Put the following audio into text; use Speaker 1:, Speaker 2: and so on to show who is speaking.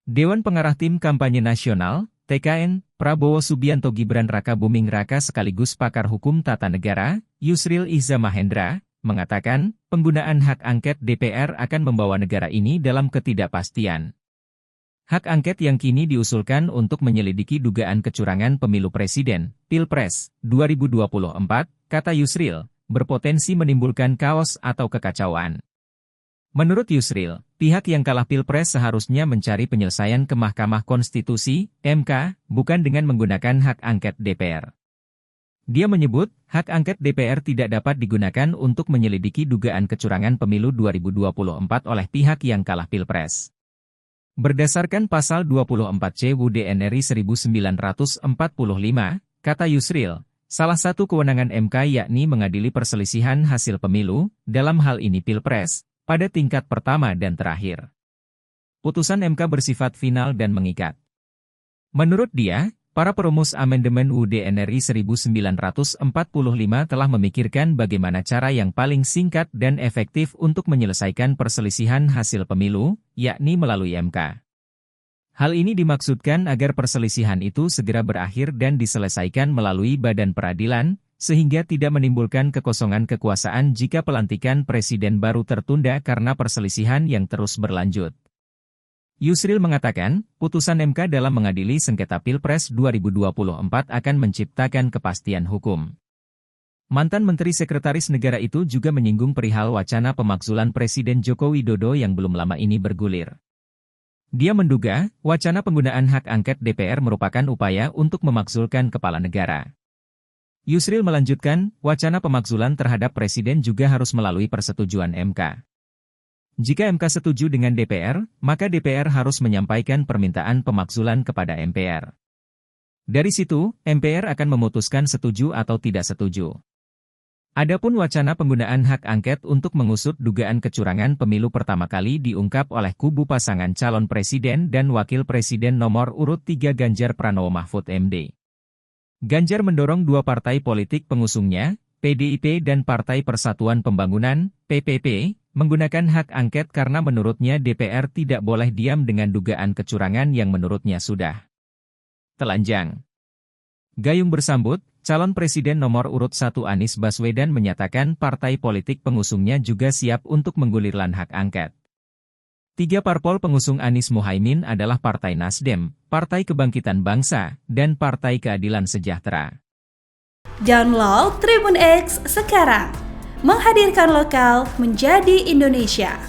Speaker 1: Dewan Pengarah Tim Kampanye Nasional, TKN, Prabowo Subianto Gibran Raka Buming Raka sekaligus pakar hukum tata negara, Yusril Iza Mahendra, mengatakan, penggunaan hak angket DPR akan membawa negara ini dalam ketidakpastian. Hak angket yang kini diusulkan untuk menyelidiki dugaan kecurangan pemilu presiden, Pilpres, 2024, kata Yusril, berpotensi menimbulkan kaos atau kekacauan. Menurut Yusril, pihak yang kalah Pilpres seharusnya mencari penyelesaian ke Mahkamah Konstitusi, MK, bukan dengan menggunakan hak angket DPR. Dia menyebut, hak angket DPR tidak dapat digunakan untuk menyelidiki dugaan kecurangan pemilu 2024 oleh pihak yang kalah Pilpres. Berdasarkan pasal 24C UUD NRI 1945, kata Yusril, salah satu kewenangan MK yakni mengadili perselisihan hasil pemilu, dalam hal ini Pilpres, pada tingkat pertama dan terakhir. Putusan MK bersifat final dan mengikat. Menurut dia, para perumus amandemen UUD NRI 1945 telah memikirkan bagaimana cara yang paling singkat dan efektif untuk menyelesaikan perselisihan hasil pemilu, yakni melalui MK. Hal ini dimaksudkan agar perselisihan itu segera berakhir dan diselesaikan melalui badan peradilan, sehingga tidak menimbulkan kekosongan kekuasaan jika pelantikan presiden baru tertunda karena perselisihan yang terus berlanjut. Yusril mengatakan, putusan MK dalam mengadili sengketa Pilpres 2024 akan menciptakan kepastian hukum. Mantan Menteri Sekretaris Negara itu juga menyinggung perihal wacana pemakzulan Presiden Joko Widodo yang belum lama ini bergulir. Dia menduga, wacana penggunaan hak angket DPR merupakan upaya untuk memakzulkan kepala negara. Yusril melanjutkan, wacana pemakzulan terhadap Presiden juga harus melalui persetujuan MK. Jika MK setuju dengan DPR, maka DPR harus menyampaikan permintaan pemakzulan kepada MPR. Dari situ, MPR akan memutuskan setuju atau tidak setuju. Adapun wacana penggunaan hak angket untuk mengusut dugaan kecurangan pemilu pertama kali diungkap oleh kubu pasangan calon presiden dan wakil presiden nomor urut 3 Ganjar Pranowo Mahfud MD. Ganjar mendorong dua partai politik pengusungnya, PDIP dan Partai Persatuan Pembangunan, PPP, menggunakan hak angket karena menurutnya DPR tidak boleh diam dengan dugaan kecurangan yang menurutnya sudah telanjang. Gayung bersambut, calon presiden nomor urut 1 Anies Baswedan menyatakan partai politik pengusungnya juga siap untuk menggulirkan hak angket. 3 parpol pengusung Anies Muhaimin adalah Partai Nasdem, Partai Kebangkitan Bangsa, dan Partai Keadilan Sejahtera.
Speaker 2: Download Tribun X sekarang, menghadirkan lokal menjadi Indonesia.